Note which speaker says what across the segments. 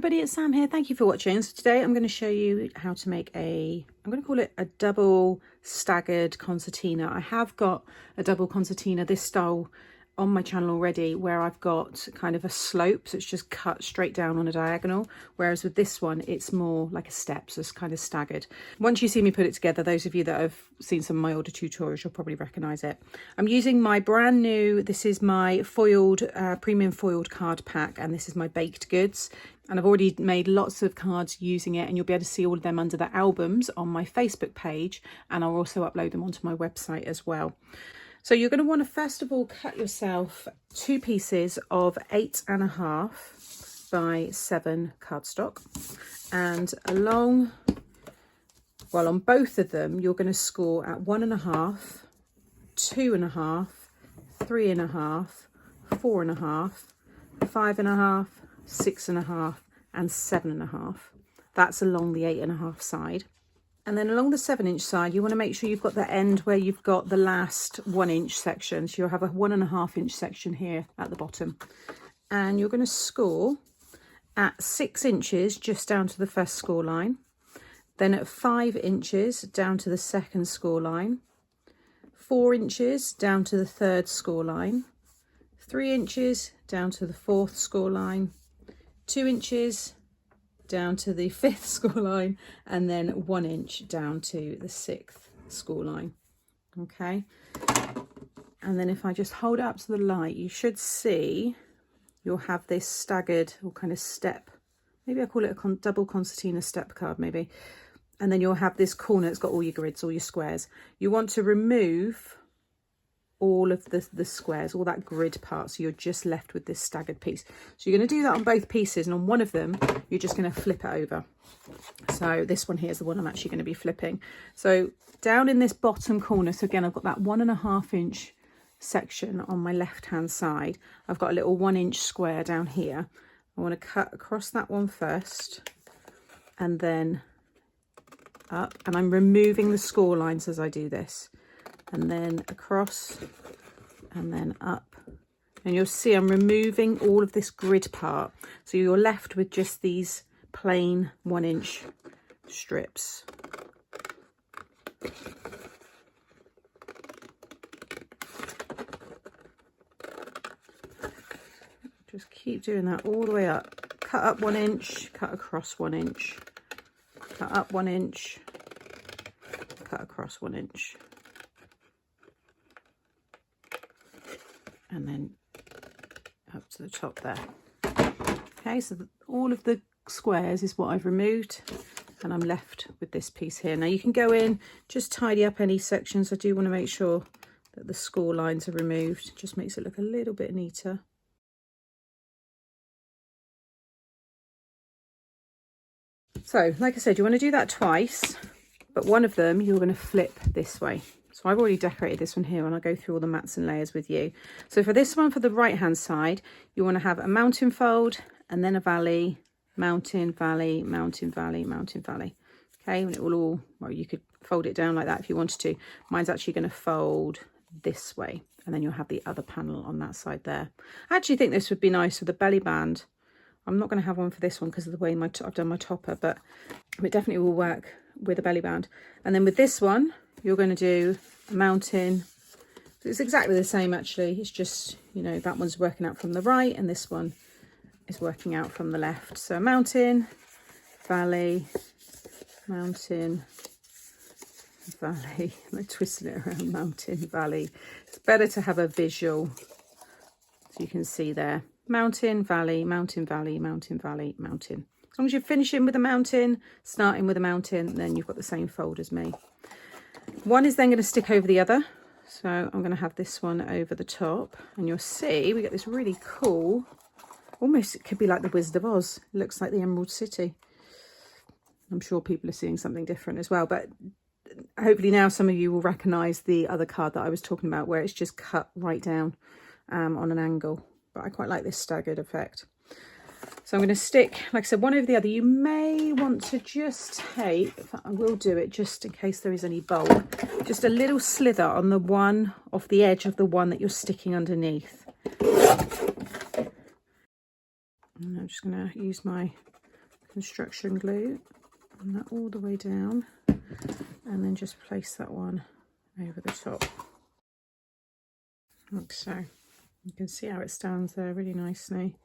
Speaker 1: everybody, it's Sam here. Thank you for watching. So today I'm going to show you how to make I'm going to call it a double staggered concertina. I have got a double concertina this style on my channel already, where I've got kind of a slope, so it's just cut straight down on a diagonal, whereas with this one it's more like a step, so it's kind of staggered. Once you see me put it together, those of you that have seen some of my older tutorials, you'll probably recognize it. I'm using my brand new, this is my foiled premium foiled card pack, and this is my baked goods, and I've already made lots of cards using it, and you'll be able to see all of them under the albums on my Facebook page, and I'll also upload them onto my website as well. So you're going to want to first of all cut yourself 2 pieces of 8.5 by 7 cardstock, and on both of them you're going to score at 1.5, 2.5, 3.5, 4.5, 5.5, 6.5 and 7.5. That's along the 8.5 side. And then along the 7-inch side, you want to make sure you've got the end where you've got the last 1-inch section. So you'll have a 1.5-inch section here at the bottom. And you're going to score at 6 inches just down to the first score line. Then at 5 inches down to the second score line. 4 inches down to the third score line. 3 inches down to the fourth score line. 2 inches down to the 5th score line, and then 1 inch down to the 6th score line. Okay, and then if I just hold it up to the light, you should see you'll have this staggered or kind of step, maybe I call it a double concertina step card maybe, and then you'll have this corner that's got all your grids, all your squares. You want to remove all of the squares, all that grid part, so you're just left with this staggered piece. So you're going to do that on both pieces, and on one of them you're just going to flip it over. So this one here is the one I'm actually going to be flipping. So down in this bottom corner, so again I've got that 1.5-inch section on my left hand side, I've got a little 1-inch square down here. I want to cut across that one first and then up, and I'm removing the score lines as I do this, and then across and then up, and you'll see I'm removing all of this grid part, so you're left with just these plain 1-inch strips. Just keep doing that all the way up. Cut up 1 inch, cut across 1 inch, cut up 1 inch, cut across 1 inch. And then up to the top there. Okay, so all of the squares is what I've removed, and I'm left with this piece here. Now you can go in, just tidy up any sections. I do want to make sure that the score lines are removed. It just makes it look a little bit neater. So like I said, you want to do that twice, but one of them you're going to flip this way. So I've already decorated this one here, and I'll go through all the mats and layers with you. So for this one, for the right hand side, you want to have a mountain fold and then a valley, mountain, valley, mountain, valley, mountain, valley. Okay, and it will all, well, you could fold it down like that if you wanted to. Mine's actually going to fold this way, and then you'll have the other panel on that side there. I actually think this would be nice with a belly band. I'm not going to have one for this one because of the way I've done my topper, but it definitely will work with a belly band. And then with this one, you're going to do a mountain. It's exactly the same actually, it's just, you know, that one's working out from the right and this one is working out from the left. So mountain, valley, mountain, valley. I'm twisting it around, mountain, valley. It's better to have a visual, so you can see there. Mountain, valley, mountain, valley, mountain, valley, mountain. As long as you're finishing with a mountain, starting with a mountain, then you've got the same fold as me. One is then going to stick over the other, so I'm going to have this one over the top, and you'll see we get this really cool, almost it could be like the Wizard of Oz. It looks like the Emerald City. I'm sure people are seeing something different as well, but hopefully now some of you will recognise the other card that I was talking about, where it's just cut right down on an angle. But I quite like this staggered effect. So I'm going to stick, like I said, one over the other. You may want to just take, in fact, I will do it just in case there is any bulb, just a little slither on the one off the edge of the one that you're sticking underneath. And I'm just going to use my construction glue, and that all the way down, and then just place that one over the top, like so. You can see how it stands there really nicely.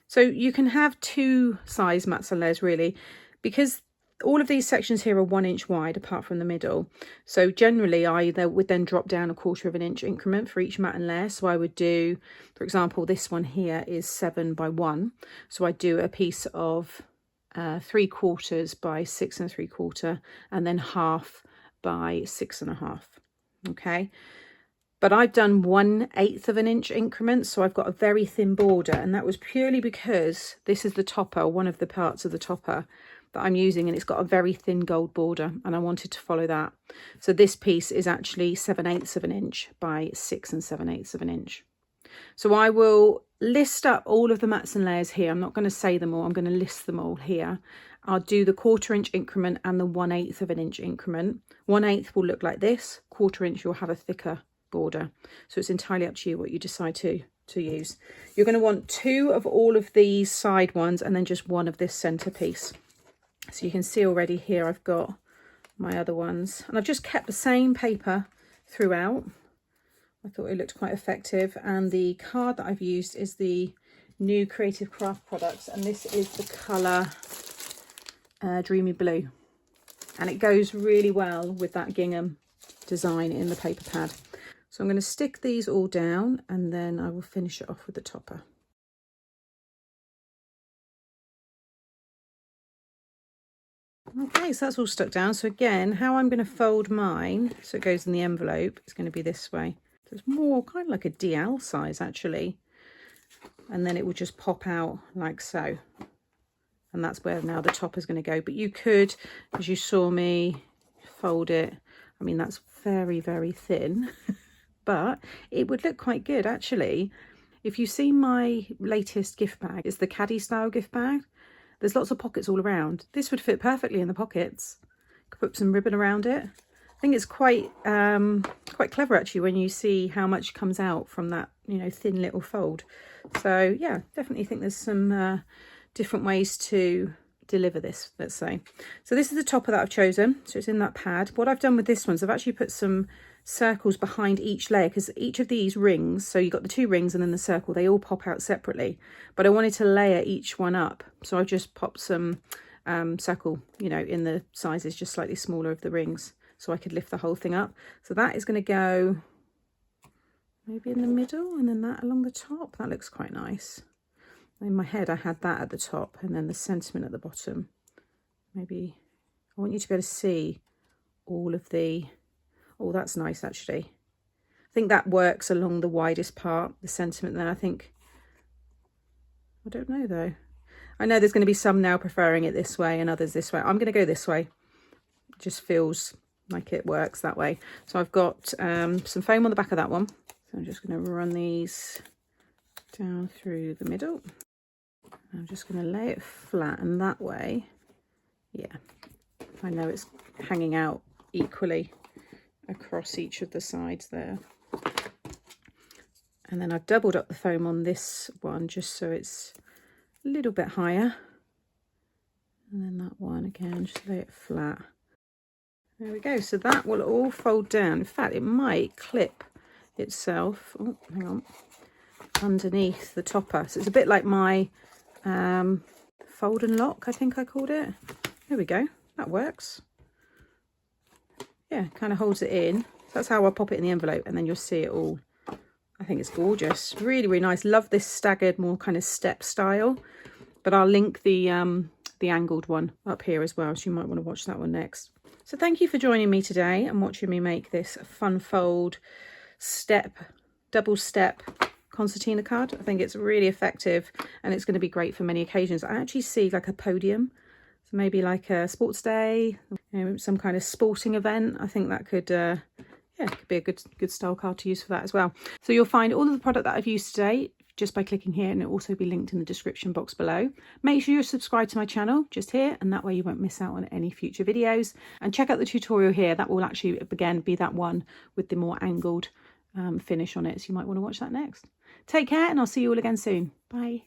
Speaker 1: So you can have two size mats and layers really, because all of these sections here are 1 inch wide apart from the middle. So generally I would then drop down a 1/4 inch increment for each mat and layer. So I would do, for example, this one here is 7 by 1. So I do a piece of 3/4 by 6 3/4, and then 1/2 by 6 1/2. Okay. But I've done 1/8 inch increments, so I've got a very thin border, and that was purely because this is the topper, one of the parts of the topper that I'm using, and it's got a very thin gold border, and I wanted to follow that. So this piece is actually 7/8 inch by 6 7/8 inch. So I will list up all of the mats and layers here. I'm not going to say them all, I'm going to list them all here. I'll do the 1/4 inch increment and the 1/8 inch increment. 1/8 will look like this, 1/4 inch you'll have a thicker border. So it's entirely up to you what you decide to use. You're going to want 2 of all of these side ones, and then just 1 of this center piece. So you can see already here I've got my other ones, and I've just kept the same paper throughout. I thought it looked quite effective, and the card that I've used is the new Creative Craft products, and this is the colour Dreamy Blue, and it goes really well with that gingham design in the paper pad. So I'm going to stick these all down, and then I will finish it off with the topper. Okay, so that's all stuck down. So again, how I'm going to fold mine so it goes in the envelope is going to be this way. So it's more kind of like a DL size actually, and then it will just pop out like so, and that's where now the top is going to go. But you could, as you saw me fold it, I mean that's very, very thin, but it would look quite good actually. If you see my latest gift bag, it's the caddy style gift bag. There's lots of pockets all around. This would fit perfectly in the pockets. Could put some ribbon around it. I think it's quite clever actually when you see how much comes out from that, you know, thin little fold. So yeah, definitely think there's some different ways to deliver this, let's say. So this is the topper that I've chosen. So it's in that pad. What I've done with this one is I've actually put some circles behind each layer, because each of these rings, so you've got the 2 rings and then the circle, they all pop out separately, but I wanted to layer each one up, so I've just popped some circle, you know, in the sizes just slightly smaller of the rings, so I could lift the whole thing up. So that is going to go maybe in the middle, and then that along the top. That looks quite nice. In my head I had that at the top and then the sentiment at the bottom. Maybe I want you to be able to see all of the, oh, that's nice actually. I think that works along the widest part, the sentiment there. I think, I don't know though. I know there's going to be some now preferring it this way and others this way. I'm going to go this way. It just feels like it works that way. So I've got some foam on the back of that one. So I'm just going to run these down through the middle. I'm just going to lay it flat, and that way, yeah, I know it's hanging out equally across each of the sides there. And then I've doubled up the foam on this one just so it's a little bit higher. And then that one again, just lay it flat. There we go. So that will all fold down. In fact, it might clip itself. Oh, hang on. Underneath the topper. So it's a bit like my fold and lock, I think I called it. There we go. That works. Yeah, kind of holds it in. So that's how I'll pop it in the envelope, and then you'll see it all. I think it's gorgeous. Really, really nice. Love this staggered, more kind of step style. But I'll link the angled one up here as well, so you might want to watch that one next. So thank you for joining me today and watching me make this fun fold step, double step concertina card. I think it's really effective, and it's going to be great for many occasions. I actually see like a podium, so maybe like a sports day, you know, some kind of sporting event. I think that could yeah, it could be a good style card to use for that as well. So you'll find all of the product that I've used today just by clicking here, and it'll also be linked in the description box below. Make sure you're subscribed to my channel just here, and that way you won't miss out on any future videos. And check out the tutorial here. That will actually again be that one with the more angled finish on it, so you might want to watch that next. Take care, and I'll see you all again soon. Bye.